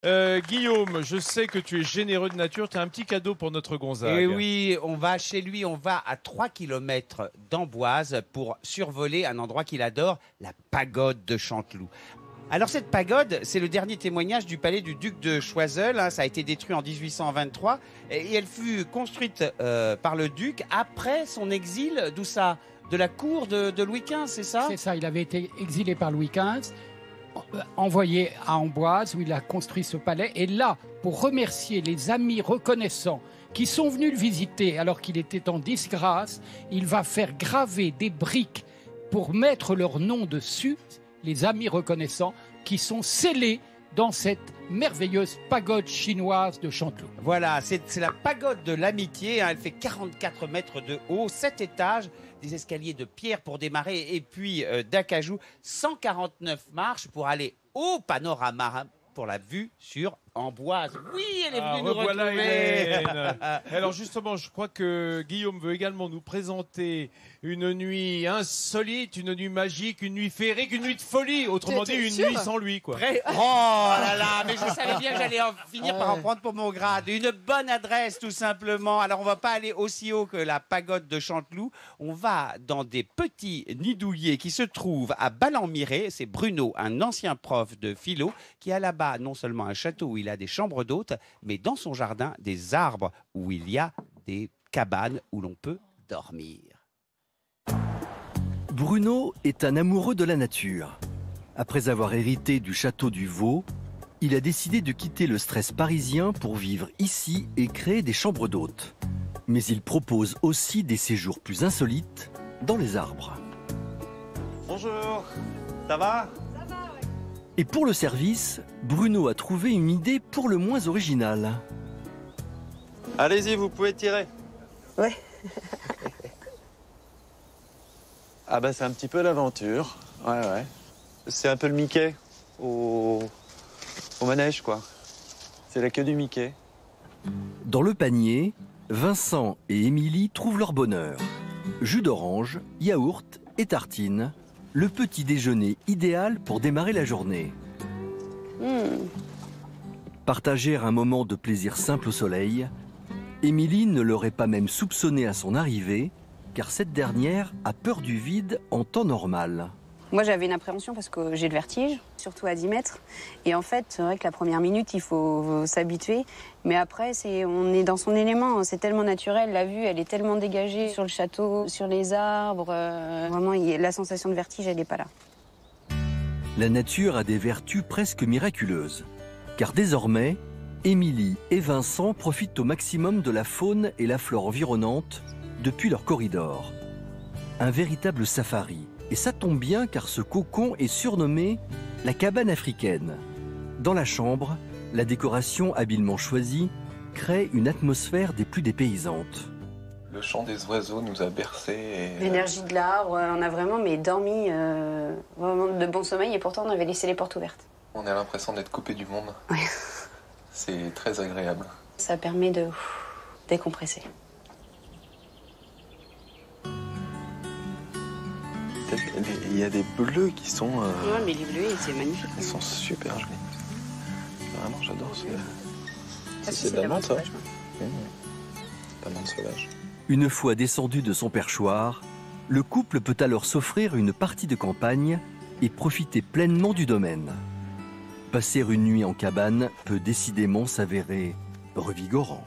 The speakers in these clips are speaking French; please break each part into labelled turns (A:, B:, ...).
A: Guillaume, je sais que tu es généreux de nature. Tu as un petit cadeau pour notre Gonzague.
B: Et oui, on va chez lui, on va à 3 km d'Amboise pour survoler un endroit qu'il adore, la pagode de Chanteloup. Alors cette pagode, c'est le dernier témoignage du palais du duc de Choiseul. Ça a été détruit en 1823 et elle fut construite par le duc après son exil. D'où ça? De la cour de Louis XV, c'est ça?
C: C'est ça, il avait été exilé par Louis XV, envoyé à Amboise où il a construit ce palais. Et là, pour remercier les amis reconnaissants qui sont venus le visiter alors qu'il était en disgrâce, il va faire graver des briques pour mettre leur nom dessus, les amis reconnaissants qui sont scellés dans cette merveilleuse pagode chinoise de Chanteloup.
B: Voilà, c'est la pagode de l'amitié. Elle fait 44 mètres de haut, 7 étages, des escaliers de pierre pour démarrer et puis d'acajou, 149 marches pour aller au panorama pour la vue sur Amboise. Oui, elle est venue nous retrouver.
A: Alors justement, je crois que Guillaume veut également nous présenter une nuit insolite, une nuit magique, une nuit féerique, une nuit de folie. Autrement dit, une nuit sans lui, quoi.
B: Oh là là, mais je savais bien que j'allais finir par en prendre pour mon grade. Une bonne adresse, tout simplement. Alors, on va pas aller aussi haut que la pagode de Chanteloup. On va dans des petits nidouillés qui se trouvent à Ballon-Miré. C'est Bruno, un ancien prof de philo, qui a là-bas non seulement un château où il a des chambres d'hôtes, mais dans son jardin, des arbres où il y a des cabanes où l'on peut dormir.
D: Bruno est un amoureux de la nature. Après avoir hérité du château du Vau, il a décidé de quitter le stress parisien pour vivre ici et créer des chambres d'hôtes. Mais il propose aussi des séjours plus insolites dans les arbres.
E: Bonjour, ça va?
D: Et pour le service, Bruno a trouvé une idée pour le moins originale.
E: Allez-y, vous pouvez tirer.
F: Ouais.
E: Ah bah c'est un petit peu l'aventure. Ouais. C'est un peu le Mickey au manège, quoi. C'est la queue du Mickey.
D: Dans le panier, Vincent et Émilie trouvent leur bonheur. Jus d'orange, yaourt et tartines. Le petit déjeuner idéal pour démarrer la journée. Partager un moment de plaisir simple au soleil, Émilie ne l'aurait pas même soupçonné à son arrivée, car cette dernière a peur du vide en temps normal.
F: Moi, j'avais une appréhension parce que j'ai le vertige, surtout à 10 mètres. Et en fait, c'est vrai que la première minute, il faut s'habituer. Mais après, on est dans son élément. C'est tellement naturel. La vue, elle est tellement dégagée sur le château, sur les arbres. Vraiment, la sensation de vertige, elle n'est pas là.
D: La nature a des vertus presque miraculeuses. Car désormais, Émilie et Vincent profitent au maximum de la faune et la flore environnantes depuis leur corridor. Un véritable safari. Et ça tombe bien car ce cocon est surnommé la cabane africaine. Dans la chambre, la décoration habilement choisie crée une atmosphère des plus dépaysantes.
G: Le chant des oiseaux nous a bercés.
F: L'énergie de l'arbre, on a vraiment dormi vraiment de bon sommeil et pourtant on avait laissé les portes ouvertes.
G: On a l'impression d'être coupé du monde.
F: Ouais.
G: C'est très agréable.
F: Ça permet de décompresser.
E: Il y a des bleus qui sont...
F: Ouais, mais les bleus, c'est magnifique.
E: Ils sont super jolis. Vraiment, j'adore ce...
F: Ça,
E: c'est de la menthe, ça.
F: sauvage.
E: La menthe sauvage.
D: Une fois descendu de son perchoir, le couple peut alors s'offrir une partie de campagne et profiter pleinement du domaine. Passer une nuit en cabane peut décidément s'avérer revigorant.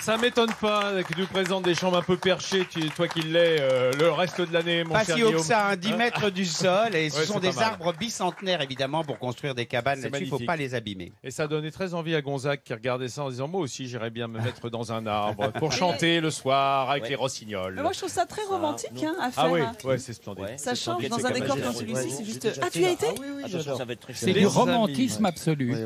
A: Ça m'étonne pas que tu nous présentes des chambres un peu perchées, toi qui l'es le reste de l'année, mon
B: Pas
A: cher
B: si haut
A: Guillaume.
B: que ça, 10 mètres du sol. Et ce
A: Ouais,
B: sont
A: c'est
B: des
A: pas mal.
B: arbres bicentenaires, évidemment, pour construire des cabanes.
A: C'est
B: Là-dessus, il ne faut
A: magnifique.
B: pas les abîmer.
A: Et ça a donné très envie à Gonzague qui regardait ça en disant moi aussi j'irais bien me mettre dans un arbre pour chanter le soir avec les rossignols.
H: Mais moi, je trouve ça très romantique à faire.
A: Ah oui, ouais, c'est splendide.
H: Ça change dans un décor comme celui-ci, c'est juste.
I: Ah,
H: tu y as été?
I: oui, j'adore.
C: C'est du romantisme absolu.